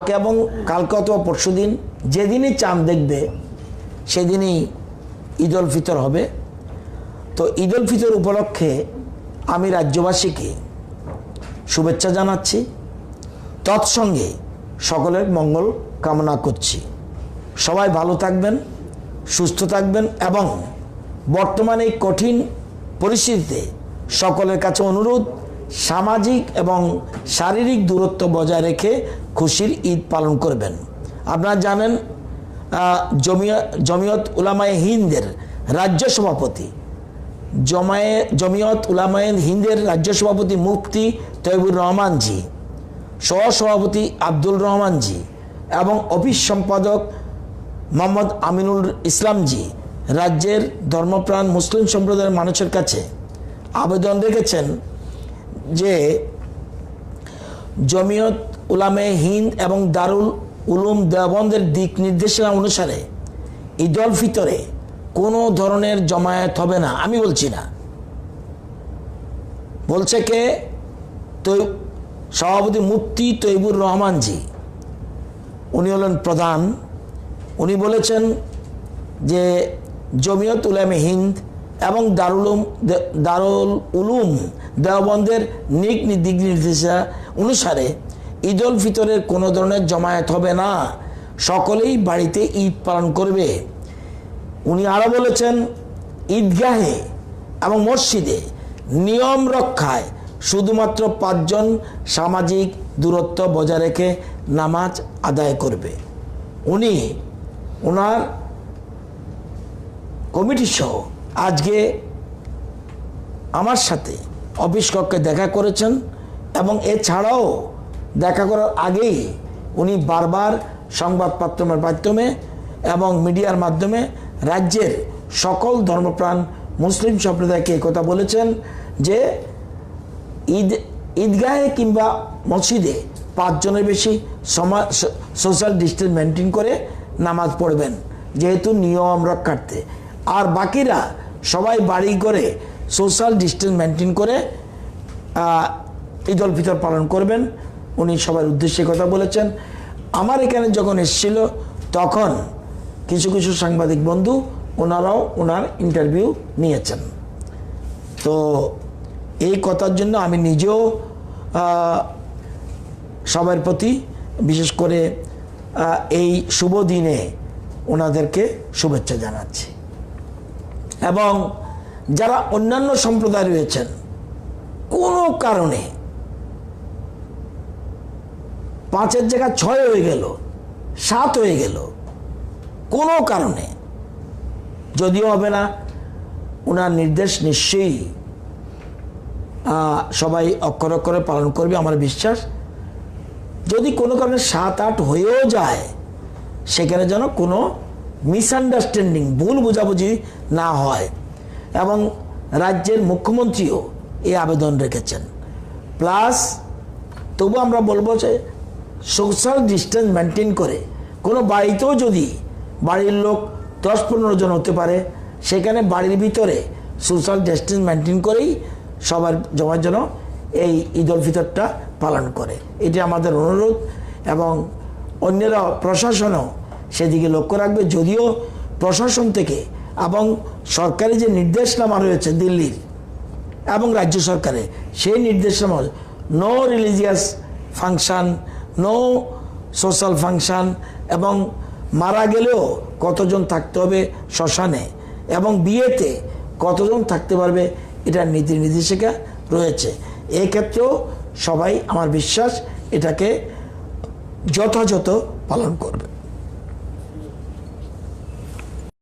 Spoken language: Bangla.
এবং কালকে অথবা পরশু দিন যেদিনই চাঁদ দেখবে সেদিনই ঈদ উল ফিতর হবে। তো ঈদ উল ফিতর উপলক্ষে আমি রাজ্যবাসীকে শুভেচ্ছা জানাচ্ছি, তৎসঙ্গে সকলের মঙ্গল কামনা করছি। সবাই ভালো থাকবেন, সুস্থ থাকবেন এবং বর্তমানে এই কঠিন পরিস্থিতিতে সকলের কাছে অনুরোধ, সামাজিক এবং শারীরিক দূরত্ব বজায় রেখে খুশির ঈদ পালন করবেন। আপনারা জানেন জমিয়ত উলামায়ে হিন্দের রাজ্য সভাপতি জমিয়ত উলামায়ে হিন্দের রাজ্য সভাপতি মুফতি তৈবুর রহমান জি, সহসভাপতি আব্দুল রহমান জি এবং অফিস সম্পাদক মোহাম্মদ আমিনুল ইসলাম জি রাজ্যের ধর্মপ্রাণ মুসলিম সম্প্রদায়ের মানুষের কাছে আবেদন রেখেছেন যে জমিয়ত উলামায়ে হিন্দ এবং দারুল উলুম দেওবন্দের দিক নির্দেশনা অনুসারে ঈদ উল ফিতরে কোনো ধরনের জমায়েত হবে না। আমি বলছি না, বলছে কে? সভাপতি মুফতি তৈবুর রহমান জি, উনি হলেন প্রধান। উনি বলেছেন যে জমিয়ত উলামায়ে হিন্দ এবং দারুল উলুম দেওবন্দের দিক নির্দেশনা অনুসারে ঈদ উল ফিতরের কোনো ধরনের জমায়েত হবে না, সকলেই বাড়িতে ঈদ পালন করবে। উনি আরও বলেছেন ঈদগাহে এবং মসজিদে নিয়ম রক্ষায় শুধুমাত্র 5 জন সামাজিক দূরত্ব বজায় রেখে নামাজ আদায় করবে। উনি ওনার কমিটি সহ আজকে আমার সাথে অফিস কক্ষে দেখা করেছেন এবং এছাড়াও দেখা করার আগেই উনি বারবার সংবাদপত্রের মাধ্যমে এবং মিডিয়ার মাধ্যমে রাজ্যের সকল ধর্মপ্রাণ মুসলিম সম্প্রদায়কে একথা বলেছেন যে ঈদগাহে কিংবা মসজিদে 5 জনের বেশি সোশ্যাল ডিস্টেন্স মেনটেন করে নামাজ পড়বেন, যেহেতু নিয়ম রক্ষার্থে। আর বাকিরা সবাই বাড়ি করে সোশ্যাল ডিস্টেন্স মেনটেন করে ঈদ উল ফিতর পালন করবেন। উনি সবার উদ্দেশ্যে কথা বলেছেন। আমার এখানে যখন এসেছিল তখন কিছু কিছু সাংবাদিক বন্ধু ওনারাও ওনার ইন্টারভিউ নিয়েছেন। তো এই কথার জন্য আমি নিজেও সবার প্রতি, বিশেষ করে এই শুভ দিনে ওনাদেরকে শুভেচ্ছা জানাচ্ছি। এবং যারা অন্যান্য সম্প্রদায় রয়েছেন, কোনো কারণে 5-এর জায়গায় 6 হয়ে গেল, 7 হয়ে গেল, কোনো কারণে যদিও হবে না, ওনার নির্দেশ নিশ্চয়ই সবাই অক্ষরে অক্ষরে পালন করবে আমার বিশ্বাস। যদি কোনো কারণে 7-8 হয়েও যায়, সেখানে যেন কোনো মিসআন্ডারস্ট্যান্ডিং, ভুল বোঝাবুঝি না হয়। এবং রাজ্যের মুখ্যমন্ত্রীও এই আবেদন রেখেছেন। প্লাস তবু আমরা বলবো যে সোশ্যাল ডিস্টেন্স মেনটেন করে কোনো বাড়িতেও যদি বাড়ির লোক 10-15 জন হতে পারে, সেখানে বাড়ির ভিতরে সোশ্যাল ডিস্টেন্স মেনটেন করেই সবার জন্য এই ঈদ উল ফিতরটা পালন করে। এটি আমাদের অনুরোধ এবং অন্যরা প্রশাসনও সেদিকে লক্ষ্য রাখবে। যদিও প্রশাসন থেকে এবং সরকারি যে নির্দেশনামা রয়েছে দিল্লির এবং রাজ্য সরকারে, সেই নির্দেশনামা no religious function, no social function, এবং মারা গেলেও কতজন থাকতে হবে শ্মশানে, এবং বিয়েতে কতজন থাকতে পারবে, এটার নীতি নির্দেশিকা রয়েছে। এক্ষেত্রেও সবাই আমার বিশ্বাস এটাকে যথাযথ পালন করবে।